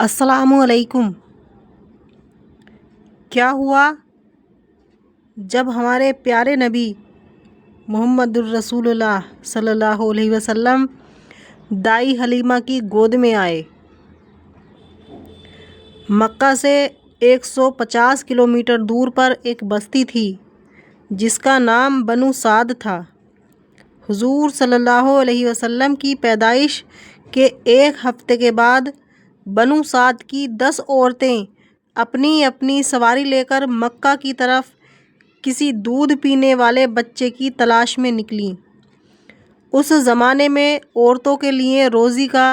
السلام علیکم۔ کیا ہوا جب ہمارے پیارے نبی محمد الرسول اللہ صلی اللہ علیہ وسلم دائی حلیمہ کی گود میں آئے؟ مکہ سے 150 کلومیٹر دور پر ایک بستی تھی جس کا نام بنو سعد تھا۔ حضور صلی اللہ علیہ وسلم کی پیدائش کے ایک ہفتے کے بعد بنو سعد کی 10 عورتیں اپنی اپنی سواری لے کر مکہ کی طرف کسی دودھ پینے والے بچے کی تلاش میں نکلیں۔ اس زمانے میں عورتوں کے لیے روزی کا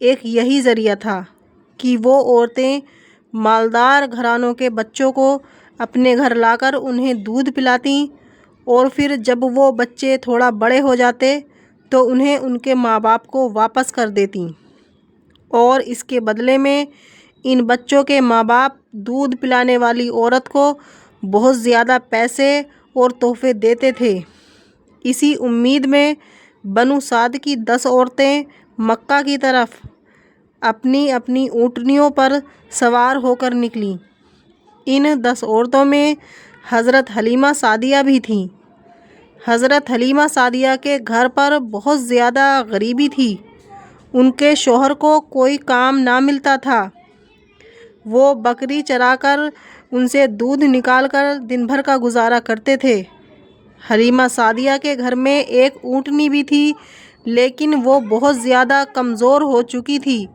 ایک یہی ذریعہ تھا کہ وہ عورتیں مالدار گھرانوں کے بچوں کو اپنے گھر لا کر انہیں دودھ پلاتیں اور پھر جب وہ بچے تھوڑا بڑے ہو جاتے تو انہیں ان کے ماں باپ کو واپس کر دیتیں، اور اس کے بدلے میں ان بچوں کے ماں باپ دودھ پلانے والی عورت کو بہت زیادہ پیسے اور تحفے دیتے تھے۔ اسی امید میں بنو سعد کی 10 عورتیں مکہ کی طرف اپنی اپنی اونٹنیوں پر سوار ہو کر نکلیں۔ ان 10 عورتوں میں حضرت حلیمہ سعدیہ بھی تھیں۔ حضرت حلیمہ سعدیہ کے گھر پر بہت زیادہ غریبی تھی۔ ان کے شوہر کو کوئی کام نہ ملتا تھا۔ وہ بکری چرا کر ان سے دودھ نکال کر دن بھر کا گزارا کرتے تھے۔ حلیمہ سعدیہ کے گھر میں ایک اونٹنی بھی تھی، لیکن وہ بہت زیادہ کمزور ہو چکی تھی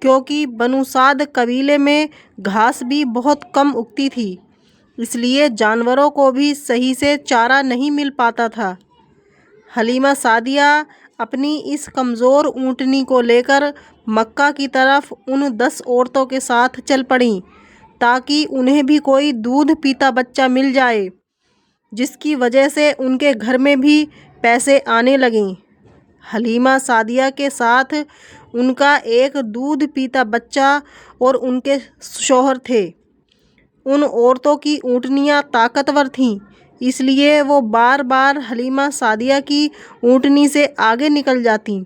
کیونکہ بنو سعد قبیلے میں گھاس بھی بہت کم اگتی تھی، اس لیے جانوروں کو بھی صحیح سے چارہ نہیں مل پاتا تھا۔ حلیمہ سعدیہ اپنی اس کمزور اونٹنی کو لے کر مکہ کی طرف ان 10 عورتوں کے ساتھ چل پڑیں تاکہ انہیں بھی کوئی دودھ پیتا بچہ مل جائے، جس کی وجہ سے ان کے گھر میں بھی پیسے آنے لگیں۔ حلیمہ سعدیہ کے ساتھ ان کا ایک دودھ پیتا بچہ اور ان کے شوہر تھے۔ ان عورتوں کی اونٹنیاں طاقتور تھیں، اس لیے وہ بار بار حلیمہ سعدیہ کی اونٹنی سے آگے نکل جاتیں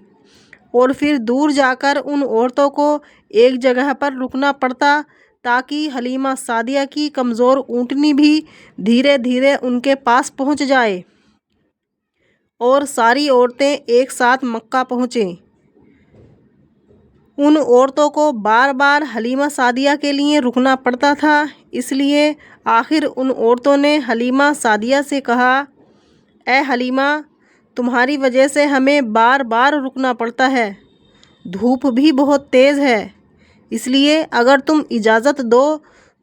اور پھر دور جا کر ان عورتوں کو ایک جگہ پر رکنا پڑتا تاکہ حلیمہ سعدیہ کی کمزور اونٹنی بھی دھیرے دھیرے ان کے پاس پہنچ جائے اور ساری عورتیں ایک ساتھ مکہ پہنچیں۔ ان عورتوں کو بار بار حلیمہ سعدیہ کے لیے رکنا پڑتا تھا، اس لیے آخر ان عورتوں نے حلیمہ سعدیہ سے کہا، اے حلیمہ، تمہاری وجہ سے ہمیں بار بار رکنا پڑتا ہے، دھوپ بھی بہت تیز ہے، اس لیے اگر تم اجازت دو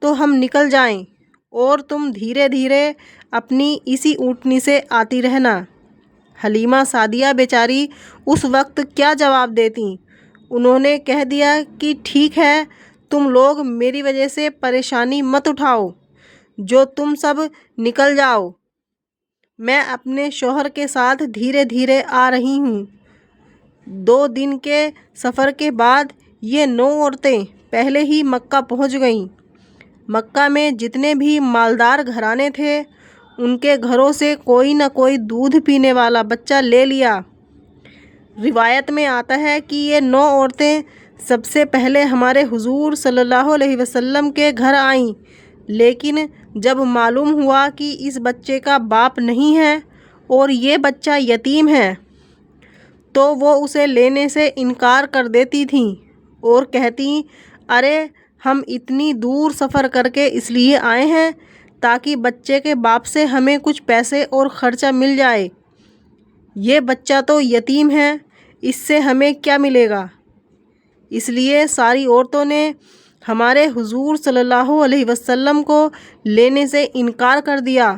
تو ہم نکل جائیں اور تم دھیرے دھیرے اپنی اسی اونٹنی سے آتی رہنا۔ حلیمہ سعدیہ بیچاری اس وقت کیا جواب دیتیں؟ انہوں نے کہہ دیا کہ ٹھیک ہے، تم لوگ میری وجہ سے پریشانی مت اٹھاؤ، جو تم سب نکل جاؤ، میں اپنے شوہر کے ساتھ دھیرے دھیرے آ رہی ہوں۔ 2 دن کے سفر کے بعد یہ 9 عورتیں پہلے ہی مکہ پہنچ گئیں۔ مکہ میں جتنے بھی مالدار گھرانے تھے ان کے گھروں سے کوئی نہ کوئی دودھ پینے والا بچہ لے لیا۔ روایت میں آتا ہے کہ یہ 9 عورتیں سب سے پہلے ہمارے حضور صلی اللہ علیہ وسلم کے گھر آئیں، لیکن جب معلوم ہوا کہ اس بچے کا باپ نہیں ہے اور یہ بچہ یتیم ہے تو وہ اسے لینے سے انکار کر دیتی تھیں اور کہتیں، ارے ہم اتنی دور سفر کر کے اس لیے آئے ہیں تاکہ بچے کے باپ سے ہمیں کچھ پیسے اور خرچہ مل جائے، یہ بچہ تو یتیم ہے، اس سے ہمیں کیا ملے گا۔ اس لیے ساری عورتوں نے ہمارے حضور صلی اللہ علیہ وسلم کو لینے سے انکار کر دیا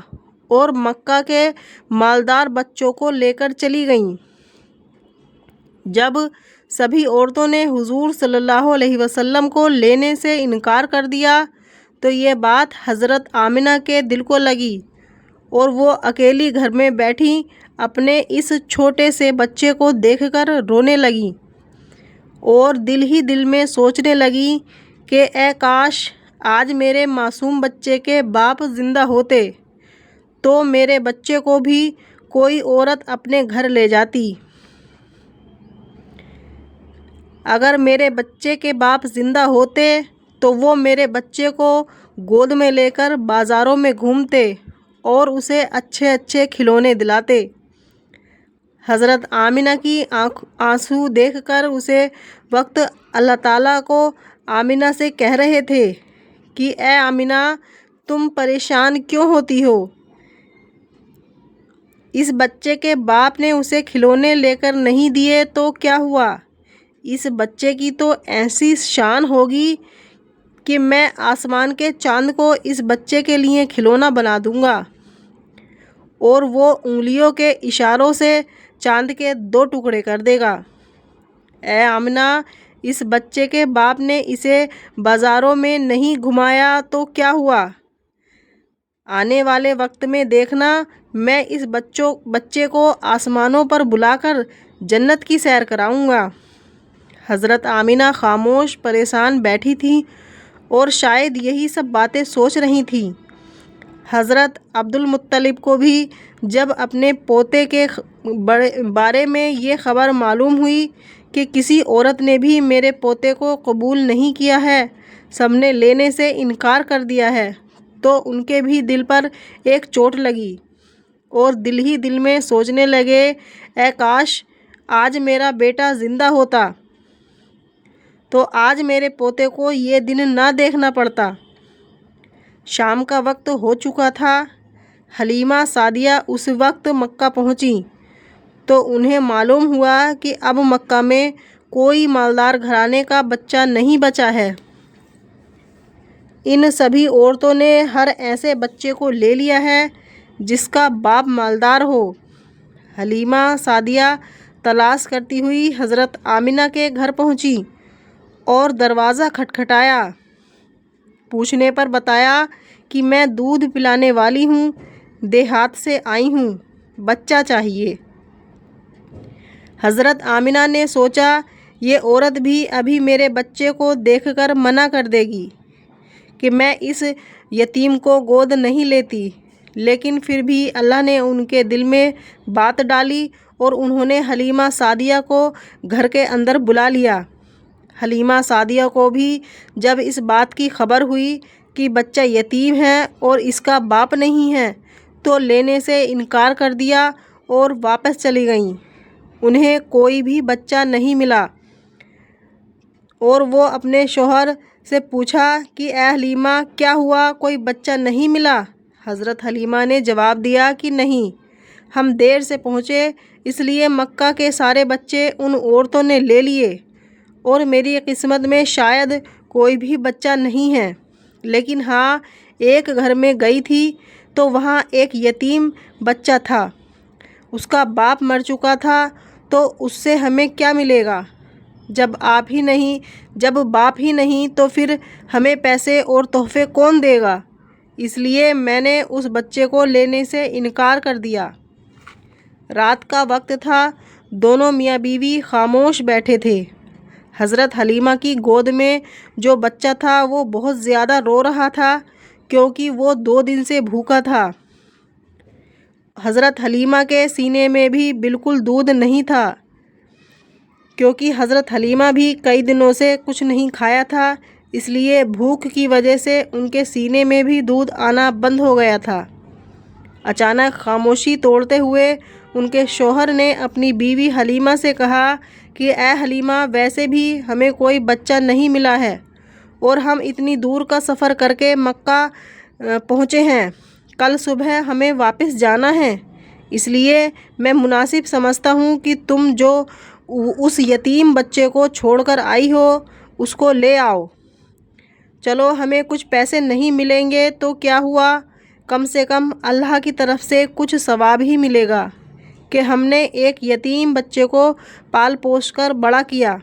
اور مکہ کے مالدار بچوں کو لے کر چلی گئیں۔ جب سبھی عورتوں نے حضور صلی اللہ علیہ وسلم کو لینے سے انکار کر دیا تو یہ بات حضرت آمنہ کے دل کو لگی اور وہ اکیلی گھر میں بیٹھی اپنے اس چھوٹے سے بچے کو دیکھ کر رونے لگیں اور دل ہی دل میں سوچنے لگیں کہ اے کاش آج میرے معصوم بچے کے باپ زندہ ہوتے تو میرے بچے کو بھی کوئی عورت اپنے گھر لے جاتی۔ اگر میرے بچے کے باپ زندہ ہوتے تو وہ میرے بچے کو گود میں لے کر بازاروں میں گھومتے اور اسے اچھے اچھے کھلونے دلاتے۔ حضرت آمنہ کی آنسو دیکھ کر اسے وقت اللہ تعالیٰ کو آمنہ سے کہہ رہے تھے کہ اے آمنہ، تم پریشان کیوں ہوتی ہو؟ اس بچے کے باپ نے اسے کھلونے لے کر نہیں دیے تو کیا ہوا؟ اس بچے کی تو ایسی شان ہوگی کہ میں آسمان کے چاند کو اس بچے کے لیے کھلونا بنا دوں گا اور وہ انگلیوں کے اشاروں سے چاند کے 2 ٹکڑے کر دے گا۔ اے آمنہ، اس بچے کے باپ نے اسے بازاروں میں نہیں گھمایا تو کیا ہوا؟ آنے والے وقت میں دیکھنا، میں اس بچے کو آسمانوں پر بلا کر جنت کی سیر کراؤں گا۔ حضرت آمنہ خاموش پریشان بیٹھی تھیں اور شاید یہی سب باتیں سوچ رہی تھیں۔ حضرت عبدالمطلب کو بھی جب اپنے پوتے کے بارے میں یہ خبر معلوم ہوئی کہ کسی عورت نے بھی میرے پوتے کو قبول نہیں کیا ہے، سب نے لینے سے انکار کر دیا ہے، تو ان کے بھی دل پر ایک چوٹ لگی اور دل ہی دل میں سوچنے لگے، اے کاش آج میرا بیٹا زندہ ہوتا تو آج میرے پوتے کو یہ دن نہ دیکھنا پڑتا۔ شام کا وقت ہو چکا تھا۔ حلیمہ سعدیہ اس وقت مکہ پہنچیں تو انہیں معلوم ہوا کہ اب مکہ میں کوئی مالدار گھرانے کا بچہ نہیں بچا ہے۔ ان سبھی عورتوں نے ہر ایسے بچے کو لے لیا ہے جس کا باپ مالدار ہو۔ حلیمہ سعدیہ تلاش کرتی ہوئی حضرت آمنہ کے گھر پہنچی اور دروازہ کھٹکھٹایا۔ پوچھنے پر بتایا کہ میں دودھ پلانے والی ہوں، دیہات سے آئی ہوں، بچہ چاہیے۔ حضرت آمنہ نے سوچا یہ عورت بھی ابھی میرے بچے کو دیکھ کر منع کر دے گی کہ میں اس یتیم کو گود نہیں لیتی، لیکن پھر بھی اللہ نے ان کے دل میں بات ڈالی اور انہوں نے حلیمہ سعدیہ کو گھر کے اندر بلا لیا۔ حلیمہ سعدیہ کو بھی جب اس بات کی خبر ہوئی کہ بچہ یتیم ہے اور اس کا باپ نہیں ہے تو لینے سے انکار کر دیا اور واپس چلی گئیں۔ انہیں کوئی بھی بچہ نہیں ملا اور وہ اپنے شوہر سے پوچھا کہ اے حلیمہ، کیا ہوا، کوئی بچہ نہیں ملا؟ حضرت حلیمہ نے جواب دیا کہ نہیں، ہم دیر سے پہنچے، اس لیے مکہ کے سارے بچے ان عورتوں نے لے لیے اور میری قسمت میں شاید کوئی بھی بچہ نہیں ہے، لیکن ہاں ایک گھر میں گئی تھی تو وہاں ایک یتیم بچہ تھا، اس کا باپ مر چکا تھا، تو اس سے ہمیں کیا ملے گا؟ جب باپ ہی نہیں تو پھر ہمیں پیسے اور تحفے کون دے گا؟ اس لیے میں نے اس بچے کو لینے سے انکار کر دیا۔ رات کا وقت تھا، دونوں میاں بیوی خاموش بیٹھے تھے۔ حضرت حلیمہ کی گود میں جو بچہ تھا وہ بہت زیادہ رو رہا تھا کیونکہ وہ 2 دن سے بھوکا تھا۔ حضرت حلیمہ کے سینے میں بھی بالکل دودھ نہیں تھا کیونکہ حضرت حلیمہ بھی کئی دنوں سے کچھ نہیں کھایا تھا، اس لیے بھوک کی وجہ سے ان کے سینے میں بھی دودھ آنا بند ہو گیا تھا۔ اچانک خاموشی توڑتے ہوئے ان کے شوہر نے اپنی بیوی حلیمہ سے کہا کہ اے حلیمہ، ویسے بھی ہمیں کوئی بچہ نہیں ملا ہے اور ہم اتنی دور کا سفر کر کے مکہ پہنچے ہیں، کل صبح ہمیں واپس جانا ہے، اس لیے میں مناسب سمجھتا ہوں کہ تم جو اس یتیم بچے کو چھوڑ کر آئی ہو اس کو لے آؤ۔ چلو ہمیں کچھ پیسے نہیں ملیں گے تو کیا ہوا، کم سے کم اللہ کی طرف سے کچھ ثواب ہی ملے گا کہ ہم نے ایک یتیم بچے کو پال پوس کر بڑا کیا۔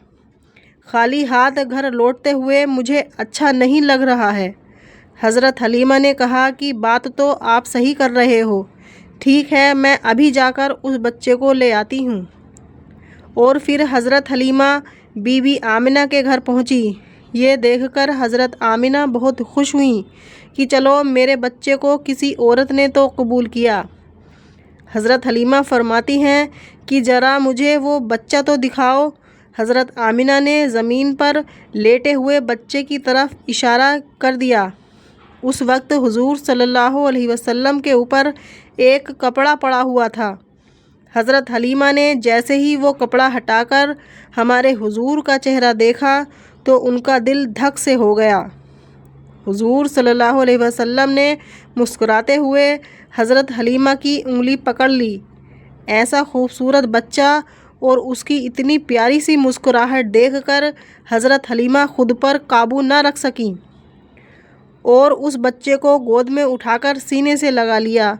خالی ہاتھ گھر لوٹتے ہوئے مجھے اچھا نہیں لگ رہا ہے۔ حضرت حلیمہ نے کہا کہ بات تو آپ صحیح کر رہے ہو، ٹھیک ہے، میں ابھی جا کر اس بچے کو لے آتی ہوں۔ اور پھر حضرت حلیمہ بی بی آمنہ کے گھر پہنچی۔ یہ دیکھ کر حضرت آمنہ بہت خوش ہوئیں کہ چلو میرے بچے کو کسی عورت نے تو قبول کیا۔ حضرت حلیمہ فرماتی ہیں کہ ذرا مجھے وہ بچہ تو دکھاؤ۔ حضرت آمنہ نے زمین پر لیٹے ہوئے بچے کی طرف اشارہ کر دیا۔ اس وقت حضور صلی اللہ علیہ وسلم کے اوپر ایک کپڑا پڑا ہوا تھا۔ حضرت حلیمہ نے جیسے ہی وہ کپڑا ہٹا کر ہمارے حضور کا چہرہ دیکھا تو ان کا دل دھک سے ہو گیا۔ حضور صلی اللہ علیہ وسلم نے مسکراتے ہوئے حضرت حلیمہ کی انگلی پکڑ لی۔ ایسا خوبصورت بچہ اور اس کی اتنی پیاری سی مسکراہٹ دیکھ کر حضرت حلیمہ خود پر قابو نہ رکھ سکیں اور اس بچے کو گود میں اٹھا کر سینے سے لگا لیا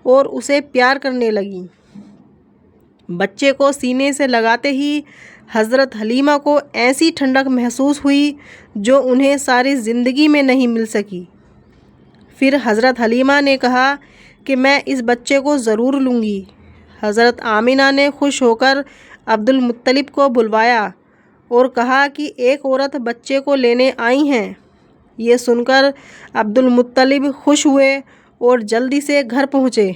اور اسے پیار کرنے لگیں۔ بچے کو سینے سے لگاتے ہی حضرت حلیمہ کو ایسی ٹھنڈک محسوس ہوئی جو انہیں ساری زندگی میں نہیں مل سکی۔ پھر حضرت حلیمہ نے کہا کہ میں اس بچے کو ضرور لوں گی۔ حضرت آمنہ نے خوش ہو کر عبد المطلب کو بلوایا اور کہا کہ ایک عورت بچے کو لینے آئی ہیں۔ یہ سن کر عبد المطلب خوش ہوئے اور جلدی سے گھر پہنچے۔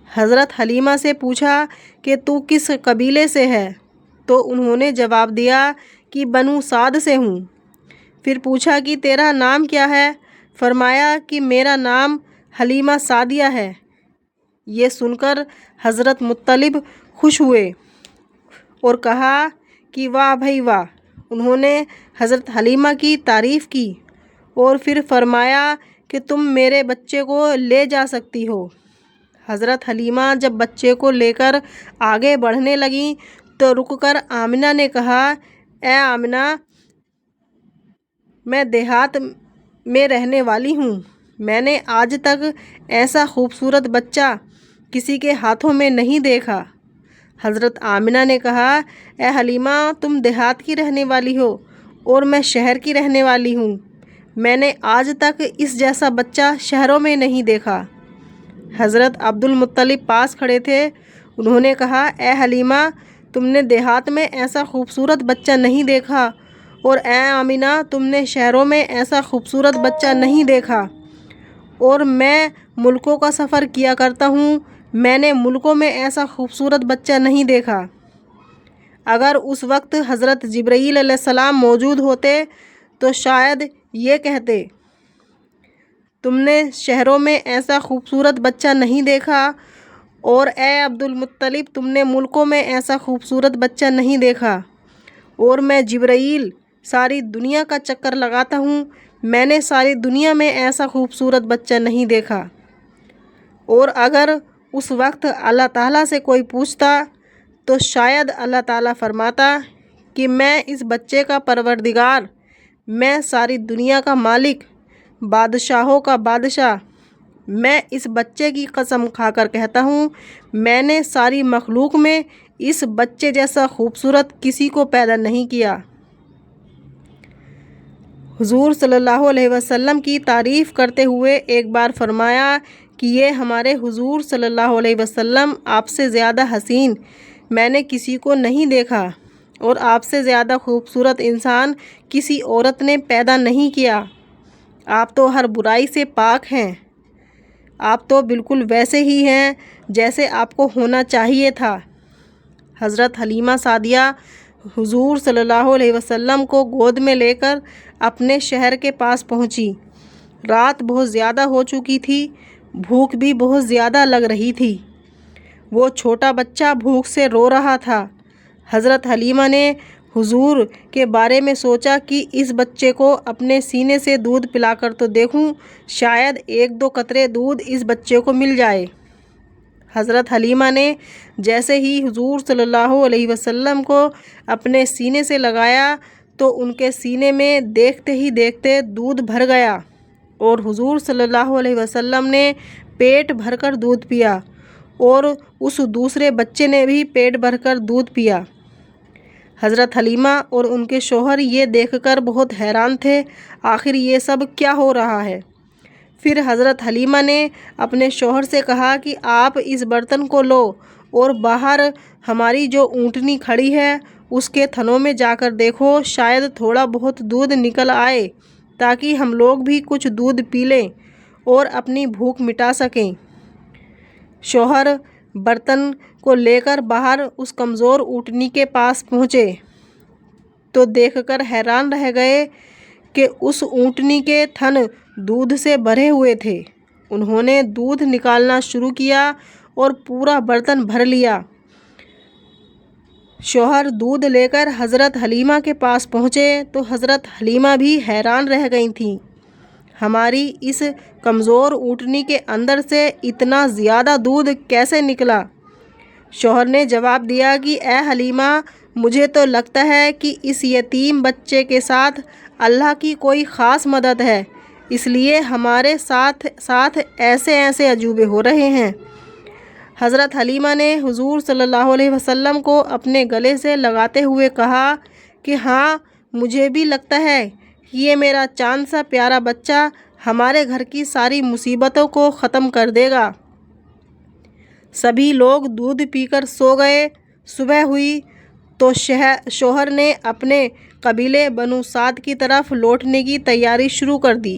حضرت حلیمہ سے پوچھا کہ تو کس قبیلے سے ہے؟ تو انہوں نے جواب دیا کہ بنو سعد سے ہوں۔ پھر پوچھا کہ تیرا نام کیا ہے؟ فرمایا کہ میرا نام حلیمہ سعدیہ ہے۔ یہ سن کر حضرت مطلب خوش ہوئے اور کہا کہ واہ بھائی واہ۔ انہوں نے حضرت حلیمہ کی تعریف کی اور پھر فرمایا کہ تم میرے بچے کو لے جا سکتی ہو۔ حضرت حلیمہ جب بچے کو لے کر آگے بڑھنے لگیں تو رک کر آمنہ نے کہا، اے آمنہ، میں دیہات میں رہنے والی ہوں۔ میں نے آج تک ایسا خوبصورت بچہ کسی کے ہاتھوں میں نہیں دیکھا۔ حضرت آمنہ نے کہا، اے حلیمہ، تم دیہات کی رہنے والی ہو اور میں شہر کی رہنے والی ہوں۔ میں نے آج تک اس جیسا بچہ شہروں میں نہیں دیکھا۔ حضرت عبد المطلب پاس کھڑے تھے۔ انہوں نے کہا، اے حلیمہ، تم نے دیہات میں ایسا خوبصورت بچہ نہیں دیکھا اور اے آمنہ، تم نے شہروں میں ایسا خوبصورت بچہ نہیں دیکھا، اور میں ملکوں کا سفر کیا کرتا ہوں، میں نے ملکوں میں ایسا خوبصورت بچہ نہیں دیکھا۔ اگر اس وقت حضرت جبرائیل علیہ السلام موجود ہوتے تو شاید یہ کہتے، تم نے شہروں میں ایسا خوبصورت بچہ نہیں دیکھا، اور اے عبد المطلب، تم نے ملکوں میں ایسا خوبصورت بچہ نہیں دیکھا، اور میں جبرائیل ساری دنیا کا چکر لگاتا ہوں، میں نے ساری دنیا میں ایسا خوبصورت بچہ نہیں دیکھا۔ اور اگر اس وقت اللہ تعالیٰ سے کوئی پوچھتا تو شاید اللہ تعالیٰ فرماتا کہ میں اس بچے کا پروردگار، میں ساری دنیا کا مالک، بادشاہوں کا بادشاہ، میں اس بچے کی قسم کھا کر کہتا ہوں، میں نے ساری مخلوق میں اس بچے جیسا خوبصورت کسی کو پیدا نہیں کیا۔ حضور صلی اللہ علیہ وسلم کی تعریف کرتے ہوئے ایک بار فرمایا کہ یہ ہمارے حضور صلی اللہ علیہ وسلم آپ سے زیادہ حسین میں نے کسی کو نہیں دیکھا، اور آپ سے زیادہ خوبصورت انسان کسی عورت نے پیدا نہیں کیا۔ آپ تو ہر برائی سے پاک ہیں، آپ تو بالکل ویسے ہی ہیں جیسے آپ کو ہونا چاہیے تھا۔ حضرت حلیمہ سعدیہ حضور صلی اللہ علیہ وسلم کو گود میں لے کر اپنے شہر کے پاس پہنچی۔ رات بہت زیادہ ہو چکی تھی، بھوک بھی بہت زیادہ لگ رہی تھی۔ وہ چھوٹا بچہ بھوک سے رو رہا تھا۔ حضرت حلیمہ نے حضور کے بارے میں سوچا کہ اس بچے کو اپنے سینے سے دودھ پلا کر تو دیکھوں، شاید ایک دو قطرے دودھ اس بچے کو مل جائے۔ حضرت حلیمہ نے جیسے ہی حضور صلی اللہ علیہ وسلم کو اپنے سینے سے لگایا تو ان کے سینے میں دیکھتے ہی دیکھتے دودھ بھر گیا، اور حضور صلی اللہ علیہ وسلم نے پیٹ بھر کر دودھ پیا، اور اس دوسرے بچے نے بھی پیٹ بھر کر دودھ پیا۔ حضرت حلیمہ اور ان کے شوہر یہ دیکھ کر بہت حیران تھے، آخر یہ سب کیا ہو رہا ہے؟ پھر حضرت حلیمہ نے اپنے شوہر سے کہا کہ آپ اس برتن کو لو اور باہر ہماری جو اونٹنی کھڑی ہے اس کے تھنوں میں جا کر دیکھو، شاید تھوڑا بہت دودھ نکل آئے تاکہ ہم لوگ بھی کچھ دودھ پی لیں اور اپنی بھوک مٹا سکیں۔ شوہر برتن کو لے کر باہر اس کمزور اونٹنی کے پاس پہنچے تو دیکھ کر حیران رہ گئے کہ اس اونٹنی کے تھن دودھ سے بھرے ہوئے تھے۔ انہوں نے دودھ نکالنا شروع کیا اور پورا برتن بھر لیا۔ شوہر دودھ لے کر حضرت حلیمہ کے پاس پہنچے تو حضرت حلیمہ بھی حیران رہ گئی تھیں۔ ہماری اس کمزور اونٹنی کے اندر سے اتنا زیادہ دودھ کیسے نکلا؟ شوہر نے جواب دیا کہ اے حلیمہ، مجھے تو لگتا ہے کہ اس یتیم بچے کے ساتھ اللہ کی کوئی خاص مدد ہے، اس لیے ہمارے ساتھ ایسے عجوبے ہو رہے ہیں۔ حضرت حلیمہ نے حضور صلی اللہ علیہ وسلم کو اپنے گلے سے لگاتے ہوئے کہا کہ ہاں، مجھے بھی لگتا ہے کہ یہ میرا چاند سا پیارا بچہ ہمارے گھر کی ساری مصیبتوں کو ختم کر دے گا۔ سبھی لوگ دودھ پی کر سو گئے۔ صبح ہوئی تو شوہر نے اپنے قبیلے بنو سعد کی طرف لوٹنے کی تیاری شروع کر دی۔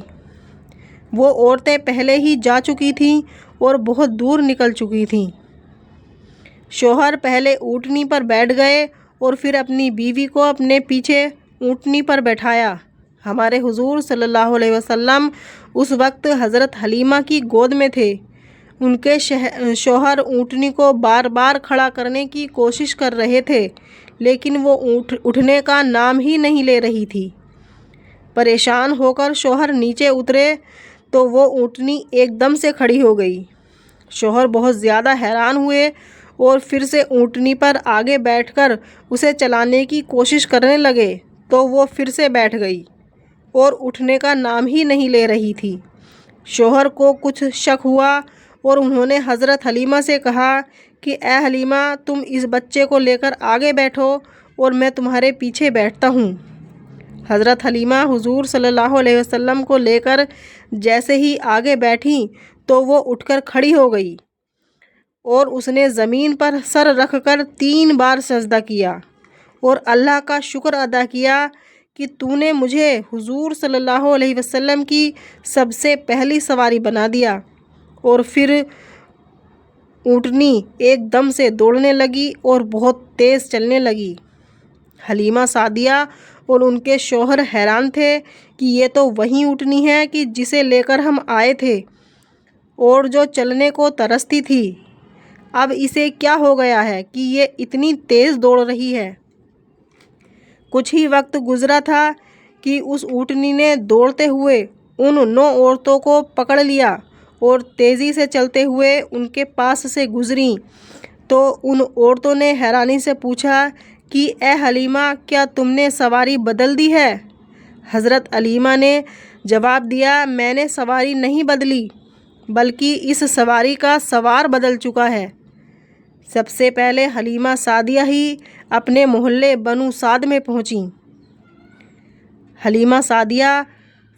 وہ عورتیں پہلے ہی جا چکی تھیں اور بہت دور نکل چکی تھیں۔ شوہر پہلے اونٹنی پر بیٹھ گئے اور پھر اپنی بیوی کو اپنے پیچھے اونٹنی پر بٹھایا۔ ہمارے حضور صلی اللہ علیہ وسلم اس وقت حضرت حلیمہ کی گود میں تھے۔ ان کے شوہر اونٹنی کو بار بار کھڑا کرنے کی کوشش کر رہے تھے، لیکن وہ اٹھنے کا نام ہی نہیں لے رہی تھی۔ پریشان ہو کر شوہر نیچے اترے تو وہ اونٹنی ایک دم سے کھڑی ہو گئی۔ شوہر بہت زیادہ حیران ہوئے اور پھر سے اونٹنی پر آگے بیٹھ کر اسے چلانے کی کوشش کرنے لگے تو وہ پھر سے بیٹھ گئی اور اٹھنے کا نام ہی نہیں لے رہی تھی۔ شوہر کو کچھ شک ہوا اور انہوں نے حضرت حلیمہ سے کہا کہ اے حلیمہ، تم اس بچے کو لے کر آگے بیٹھو اور میں تمہارے پیچھے بیٹھتا ہوں۔ حضرت حلیمہ حضور صلی اللہ علیہ وسلم کو لے کر جیسے ہی آگے بیٹھیں تو وہ اٹھ کر کھڑی ہو گئی اور اس نے زمین پر سر رکھ کر 3 بار سجدہ کیا اور اللہ کا شکر ادا کیا کہ تو نے مجھے حضور صلی اللہ علیہ وسلم کی سب سے پہلی سواری بنا دیا۔ اور پھر اونٹنی ایک دم سے دوڑنے لگی اور بہت تیز چلنے لگی۔ حلیمہ سعدیہ اور ان کے شوہر حیران تھے کہ یہ تو وہی اونٹنی ہے کہ جسے لے کر ہم آئے تھے اور جو چلنے کو ترستی تھی۔ اب اسے کیا ہو گیا ہے کہ یہ اتنی تیز دوڑ رہی ہے؟ کچھ ہی وقت گزرا تھا کہ اس اونٹنی نے دوڑتے ہوئے ان 9 عورتوں کو پکڑ لیا اور تیزی سے چلتے ہوئے ان کے پاس سے گزریں تو ان عورتوں نے حیرانی سے پوچھا کہ اے حلیمہ، کیا تم نے سواری بدل دی ہے؟ حضرت حلیمہ نے جواب دیا، میں نے سواری نہیں بدلی بلکہ اس سواری کا سوار بدل چکا ہے۔ سب سے پہلے حلیمہ سعدیہ ہی اپنے محلے بنو سعد میں پہنچیں۔ حلیمہ سعدیہ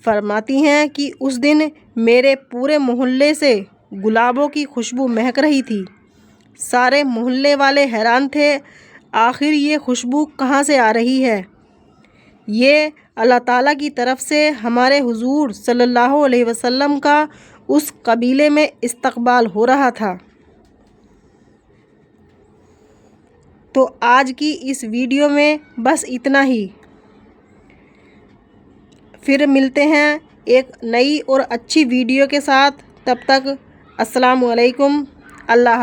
فرماتی ہیں کہ اس دن میرے پورے محلے سے گلابوں کی خوشبو مہک رہی تھی۔ سارے محلے والے حیران تھے، آخر یہ خوشبو کہاں سے آ رہی ہے؟ یہ اللہ تعالیٰ کی طرف سے ہمارے حضور صلی اللہ علیہ وسلم کا اس قبیلے میں استقبال ہو رہا تھا۔ تو آج کی اس ویڈیو میں بس اتنا ہی۔ پھر ملتے ہیں ایک نئی اور اچھی ویڈیو کے ساتھ، تب تک السلام علیکم، اللہ حافظ۔